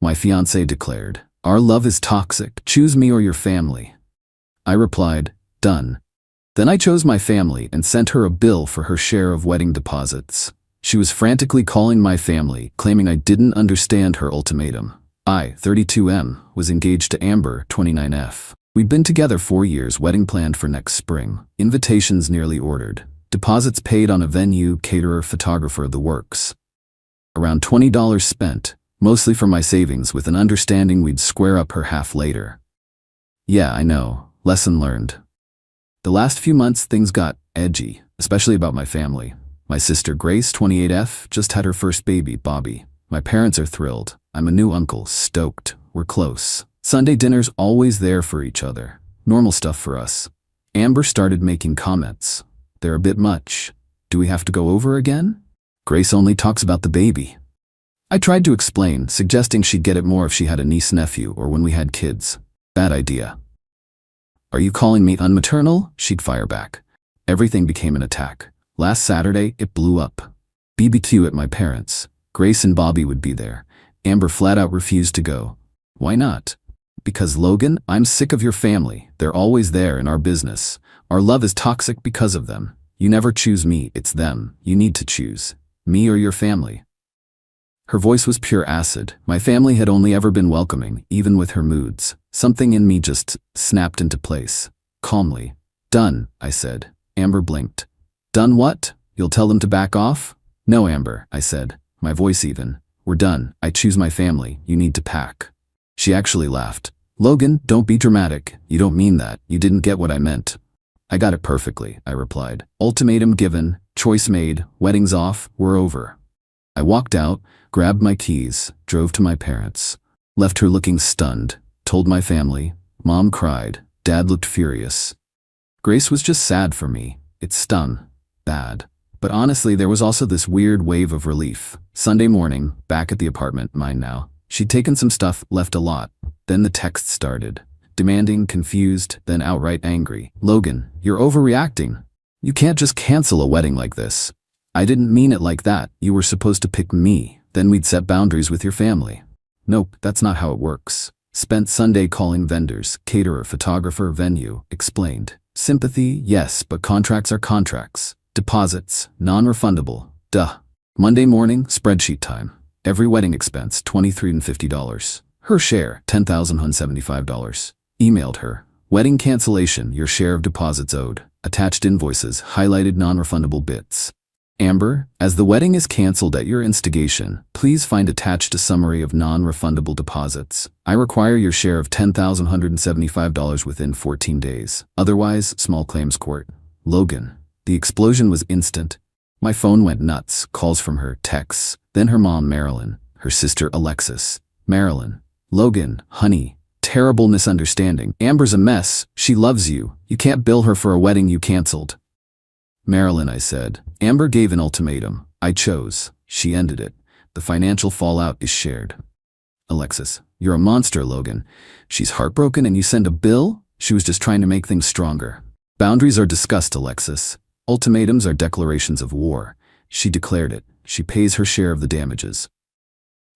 My fiancé declared. Our love is toxic. Choose me or your family. I replied, done. Then I chose my family and sent her a bill for her share of wedding deposits. She was frantically calling my family, claiming I didn't understand her ultimatum. I, 32M, was engaged to Amber, 29F. We'd been together 4 years, wedding planned for next spring. Invitations nearly ordered. Deposits paid on a venue, caterer, photographer, the works. Around $20 spent, mostly from my savings, with an understanding we'd square up her half later. Yeah, I know. Lesson learned. The last few months things got edgy, especially about my family. My sister Grace, 28F, just had her first baby, Bobby. My parents are thrilled. I'm a new uncle, stoked. We're close. Sunday dinner's always there for each other. Normal stuff for us. Amber started making comments. They're a bit much. Do we have to go over again? Grace only talks about the baby. I tried to explain, suggesting she'd get it more if she had a niece-nephew or when we had kids. Bad idea. Are you calling me unmaternal? She'd fire back. Everything became an attack. Last Saturday, it blew up. BBQ at my parents'. Grace and Bobby would be there. Amber flat out refused to go. Why not? Because Logan, I'm sick of your family. They're always there in our business. Our love is toxic because of them. You never choose me, it's them. You need to choose. Me or your family. Her voice was pure acid. My family had only ever been welcoming, even with her moods. Something in me just snapped into place. Calmly. Done, I said. Amber blinked. Done what? You'll tell them to back off? No, Amber, I said. My voice even. We're done. I choose my family. You need to pack. She actually laughed. Logan, don't be dramatic. You don't mean that. You didn't get what I meant. I got it perfectly, I replied. Ultimatum given, choice made, wedding's off, we're over. I walked out, grabbed my keys, drove to my parents. Left her looking stunned, told my family. Mom cried, Dad looked furious. Grace was just sad for me. It stung. Bad. But honestly, there was also this weird wave of relief. Sunday morning, back at the apartment, mine now. She'd taken some stuff, left a lot. Then the texts started. Demanding, confused, then outright angry. Logan, you're overreacting. You can't just cancel a wedding like this. I didn't mean it like that. You were supposed to pick me. Then we'd set boundaries with your family. Nope, that's not how it works. Spent Sunday calling vendors, caterer, photographer, venue. Explained. Sympathy, yes, but contracts are contracts. Deposits, non-refundable. Duh. Monday morning, spreadsheet time. Every wedding expense, $2,350. Her share, $10,175. Emailed her. Wedding cancellation, your share of deposits owed. Attached invoices, highlighted non-refundable bits. Amber, as the wedding is canceled at your instigation, please find attached a summary of non-refundable deposits. I require your share of $10,175 within 14 days. Otherwise, small claims court. Logan. The explosion was instant. My phone went nuts, calls from her, texts, then her mom, Marilyn, her sister, Alexis. Marilyn. Logan, honey, terrible misunderstanding. Amber's a mess. She loves you. You can't bill her for a wedding you canceled. Marilyn, I said. Amber gave an ultimatum. I chose. She ended it. The financial fallout is shared. Alexis. You're a monster, Logan. She's heartbroken and you send a bill? She was just trying to make things stronger. Boundaries are discussed, Alexis. Ultimatums are declarations of war. She declared it. She pays her share of the damages.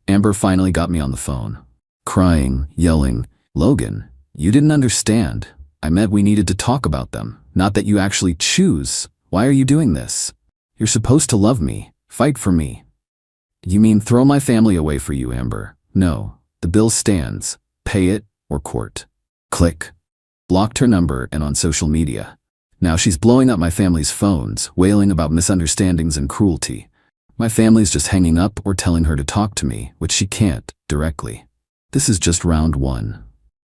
Amber finally got me on the phone. Crying, yelling, Logan, you didn't understand. I meant we needed to talk about them, not that you actually choose. Why are you doing this? You're supposed to love me, fight for me. You mean throw my family away for you, Amber? No, the bill stands. Pay it or court. Click. Blocked her number and on social media. Now she's blowing up my family's phones, wailing about misunderstandings and cruelty. My family's just hanging up or telling her to talk to me, which she can't, directly. This is just round one.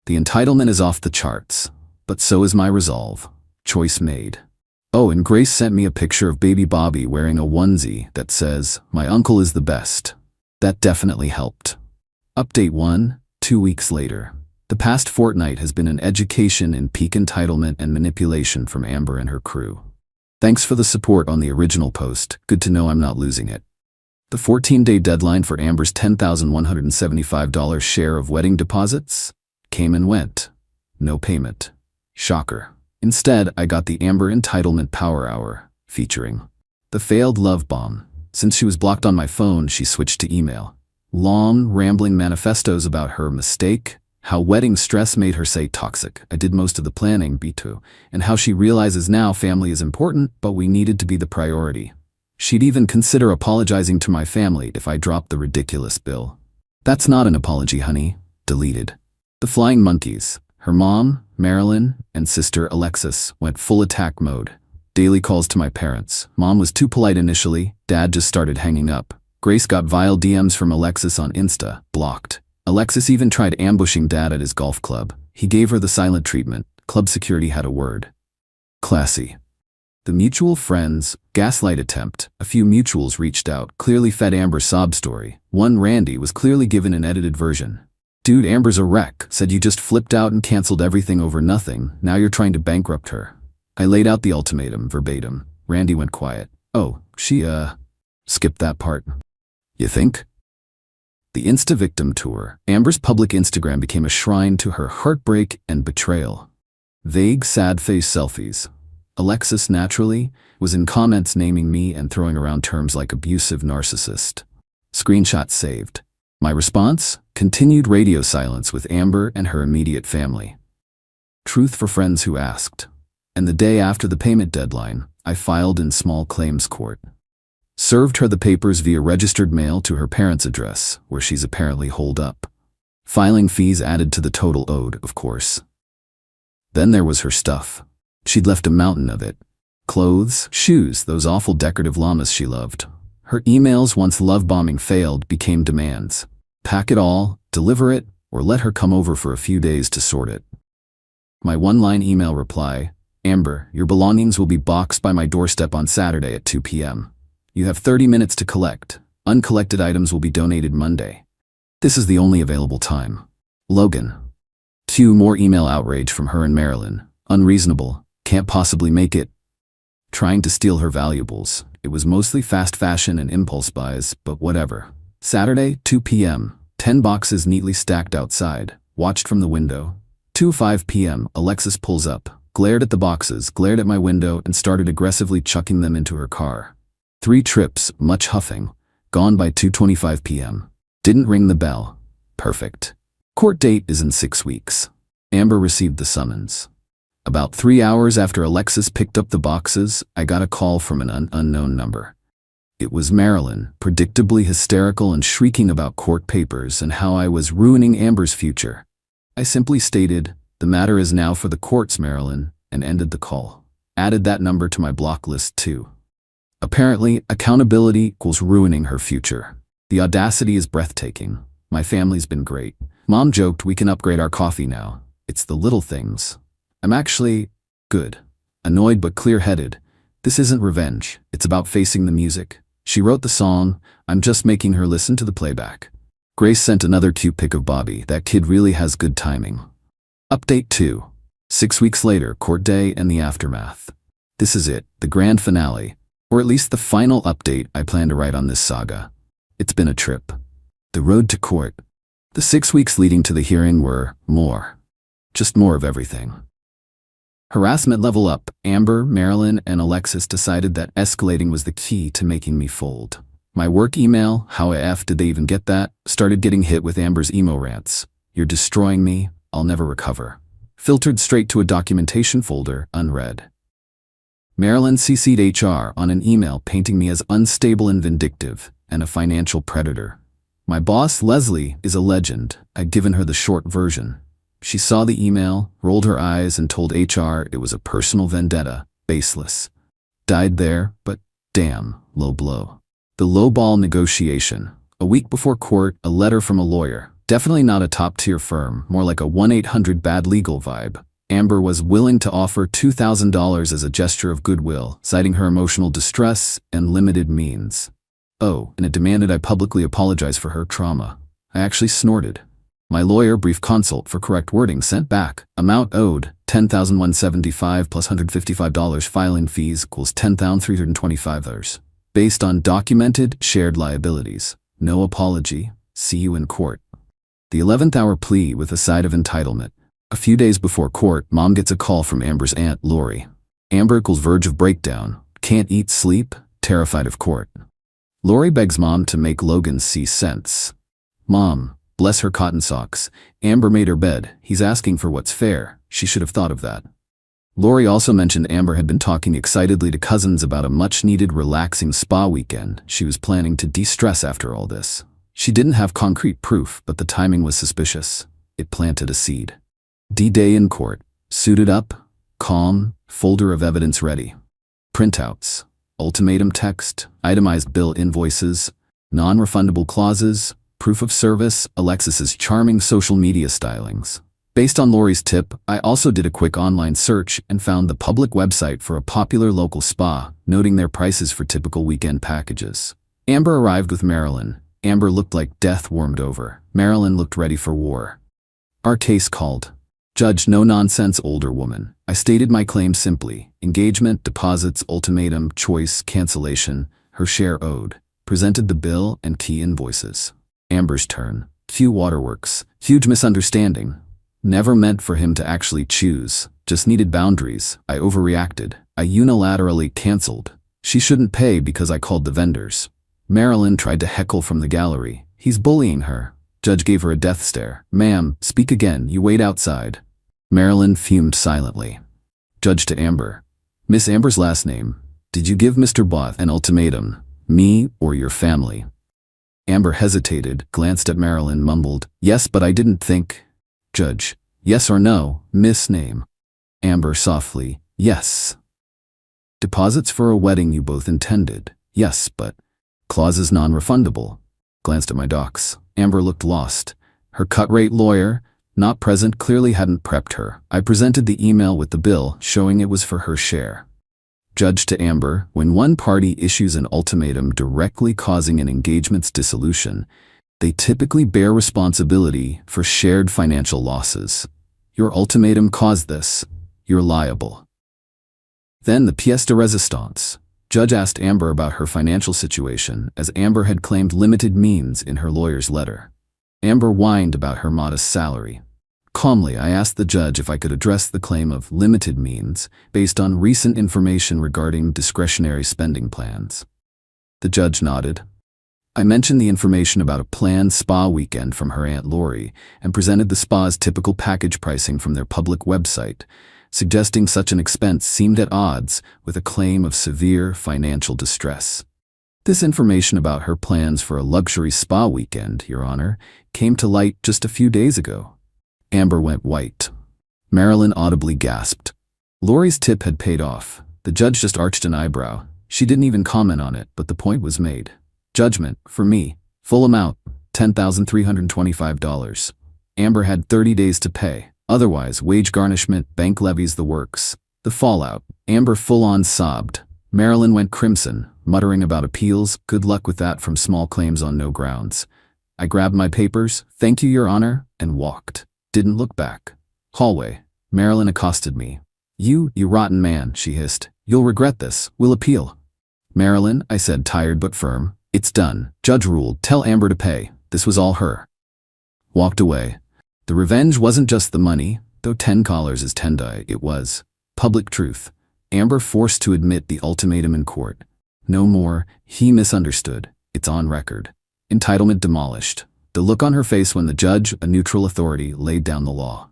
The entitlement is off the charts, but so is my resolve. Choice made. Oh, and Grace sent me a picture of baby Bobby wearing a onesie that says, "My uncle is the best." That definitely helped. Update 1, 2 weeks later. The past fortnight has been an education in peak entitlement and manipulation from Amber and her crew. Thanks for the support on the original post. Good to know I'm not losing it. The 14-day deadline for Amber's $10,175 share of wedding deposits came and went. No payment. Shocker. Instead, I got the Amber Entitlement Power Hour, featuring the failed love bomb. Since she was blocked on my phone, she switched to email. Long, rambling manifestos about her mistake, how wedding stress made her say toxic, I did most of the planning, B2, and how she realizes now family is important, but we needed to be the priority. She'd even consider apologizing to my family if I dropped the ridiculous bill. That's not an apology, honey. Deleted. The flying monkeys. Her mom, Marilyn, and sister Alexis went full attack mode. Daily calls to my parents. Mom was too polite initially, Dad just started hanging up. Grace got vile DMs from Alexis on Insta, blocked. Alexis even tried ambushing Dad at his golf club. He gave her the silent treatment. Club security had a word. Classy. The mutual friends, gaslight attempt. A few mutuals reached out, clearly fed Amber's sob story. One, Randy, was clearly given an edited version. Dude, Amber's a wreck. Said you just flipped out and canceled everything over nothing. Now you're trying to bankrupt her. I laid out the ultimatum, verbatim. Randy went quiet. Oh, she, skipped that part. You think? The Insta-Victim Tour. Amber's public Instagram became a shrine to her heartbreak and betrayal. Vague, sad-face selfies. Alexis, naturally, was in comments naming me and throwing around terms like abusive narcissist. Screenshot saved. My response? Continued radio silence with Amber and her immediate family. Truth for friends who asked. And the day after the payment deadline, I filed in small claims court. Served her the papers via registered mail to her parents' address, where she's apparently holed up. Filing fees added to the total owed, of course. Then there was her stuff. She'd left a mountain of it. Clothes, shoes, those awful decorative llamas she loved. Her emails, once love bombing failed, became demands. Pack it all, deliver it, or let her come over for a few days to sort it. My one-line email reply, Amber, your belongings will be boxed by my doorstep on Saturday at 2 p.m. You have 30 minutes to collect. Uncollected items will be donated Monday. This is the only available time. Logan. 2 more email outrage from her and Marilyn. Unreasonable. Can't possibly make it. Trying to steal her valuables. It was mostly fast fashion and impulse buys, but whatever. Saturday, 2 p.m. 10 boxes neatly stacked outside. Watched from the window. 2:05 p.m. Alexis pulls up. Glared at the boxes, glared at my window, and started aggressively chucking them into her car. 3 trips, much huffing. Gone by 2:25 p.m. Didn't ring the bell. Perfect. Court date is in 6 weeks. Amber received the summons. About 3 hours after Alexis picked up the boxes, I got a call from an unknown number. It was Marilyn, predictably hysterical and shrieking about court papers and how I was ruining Amber's future. I simply stated, "The matter is now for the courts, Marilyn," and ended the call. Added that number to my block list too. Apparently, accountability equals ruining her future. The audacity is breathtaking. My family's been great. Mom joked we can upgrade our coffee now. It's the little things. I'm actually good. Annoyed but clear-headed. This isn't revenge. It's about facing the music. She wrote the song. I'm just making her listen to the playback. Grace sent another cute pic of Bobby. That kid really has good timing. Update 2. 6 weeks later, court day and the aftermath. This is it, the grand finale. Or at least the final update I plan to write on this saga. It's been a trip. The road to court. The 6 weeks leading to the hearing were more. Just more of everything. Harassment level up. Amber, Marilyn, and Alexis decided that escalating was the key to making me fold. My work email, how AF did they even get that, started getting hit with Amber's emo rants. You're destroying me, I'll never recover. Filtered straight to a documentation folder, unread. Marilyn CC'd HR on an email painting me as unstable and vindictive, and a financial predator. My boss, Leslie, is a legend. I'd given her the short version. She saw the email, rolled her eyes, and told HR it was a personal vendetta, baseless. Died there, but damn, low blow. The lowball negotiation. A week before court, a letter from a lawyer. Definitely not a top-tier firm, more like a 1-800 bad legal vibe. Amber was willing to offer $2,000 as a gesture of goodwill, citing her emotional distress and limited means. Oh, and it demanded I publicly apologize for her trauma. I actually snorted. My lawyer, brief consult for correct wording, sent back. Amount owed, $10,175 plus $155 filing fees equals $10,325. Based on documented, shared liabilities. No apology. See you in court. The 11th hour plea with a side of entitlement. A few days before court, Mom gets a call from Amber's aunt, Lori. Amber equals verge of breakdown. Can't eat, sleep, terrified of court. Lori begs Mom to make Logan see sense. Mom, bless her cotton socks. Amber made her bed. He's asking for what's fair. She should have thought of that. Lori also mentioned Amber had been talking excitedly to cousins about a much-needed relaxing spa weekend. She was planning to de-stress after all this. She didn't have concrete proof, but the timing was suspicious. It planted a seed. D-Day in court. Suited up, calm, folder of evidence ready. Printouts, ultimatum text, itemized bill invoices, non-refundable clauses, proof of service, Alexis's charming social media stylings. Based on Lori's tip, I also did a quick online search and found the public website for a popular local spa, noting their prices for typical weekend packages. Amber arrived with Marilyn. Amber looked like death warmed over. Marilyn looked ready for war. Our case called. Judge, no nonsense, older woman. I stated my claim simply. Engagement, deposits, ultimatum, choice, cancellation, her share owed. Presented the bill and key invoices. Amber's turn. Few waterworks. Huge misunderstanding. Never meant for him to actually choose. Just needed boundaries. I overreacted. I unilaterally canceled. She shouldn't pay because I called the vendors. Marilyn tried to heckle from the gallery. He's bullying her. Judge gave her a death stare. Ma'am, speak again. You wait outside. Marilyn fumed silently. Judge to Amber. Miss Amber's last name. Did you give Mr. Both an ultimatum? Me or your family? Amber hesitated, glanced at Marilyn, mumbled, yes, but I didn't think. Judge. Yes or no, Miss Name? Amber softly. Yes. Deposits for a wedding you both intended. Yes, but. Clauses non-refundable. Glanced at my docs. Amber looked lost. Her cut-rate lawyer, not present, clearly hadn't prepped her. I presented the email with the bill, showing it was for her share. Judge to Amber. When one party issues an ultimatum directly causing an engagement's dissolution, they typically bear responsibility for shared financial losses. Your ultimatum caused this. You're liable. Then the pièce de résistance. Judge asked Amber about her financial situation, as Amber had claimed limited means in her lawyer's letter. Amber whined about her modest salary. Calmly, I asked the judge if I could address the claim of limited means based on recent information regarding discretionary spending plans. The judge nodded. I mentioned the information about a planned spa weekend from her Aunt Lori and presented the spa's typical package pricing from their public website, suggesting such an expense seemed at odds with a claim of severe financial distress. This information about her plans for a luxury spa weekend, Your Honor, came to light just a few days ago. Amber went white. Marilyn audibly gasped. Lori's tip had paid off. The judge just arched an eyebrow. She didn't even comment on it, but the point was made. Judgment, for me, full amount, $10,325. Amber had 30 days to pay. Otherwise, wage garnishment, bank levies, the works. The fallout. Amber full-on sobbed. Marilyn went crimson, muttering about appeals. Good luck with that from small claims on no grounds. I grabbed my papers, thank you, Your Honor, and walked. Didn't look back. Hallway. Marilyn accosted me. You rotten man, she hissed. You'll regret this. We'll appeal. Marilyn, I said, tired but firm. It's done. Judge ruled. Tell Amber to pay. This was all her. Walked away. The revenge wasn't just the money, though $10 is $10. It was public truth. Amber forced to admit the ultimatum in court. No more. He misunderstood. It's on record. Entitlement demolished. The look on her face when the judge, a neutral authority, laid down the law.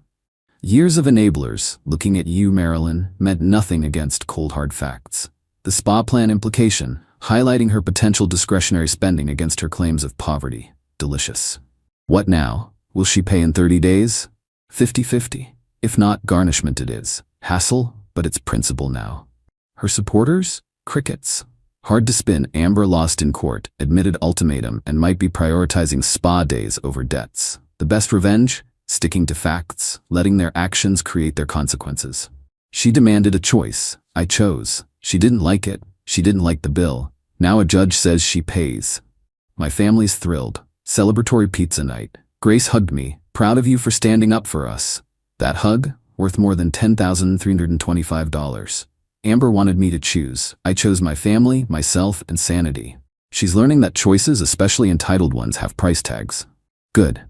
Years of enablers, looking at you, Marilyn, meant nothing against cold hard facts. The spa plan implication, highlighting her potential discretionary spending against her claims of poverty. Delicious. What now? Will she pay in 30 days? 50-50. If not, garnishment it is. Hassle, but it's principle now. Her supporters? Crickets. Hard to spin. Amber lost in court, admitted ultimatum, and might be prioritizing spa days over debts. The best revenge? Sticking to facts, letting their actions create their consequences. She demanded a choice. I chose. She didn't like it. She didn't like the bill. Now a judge says she pays. My family's thrilled. Celebratory pizza night. Grace hugged me. Proud of you for standing up for us. That hug? Worth more than $10,325. Amber wanted me to choose. I chose my family, myself, and sanity. She's learning that choices, especially entitled ones, have price tags. Good.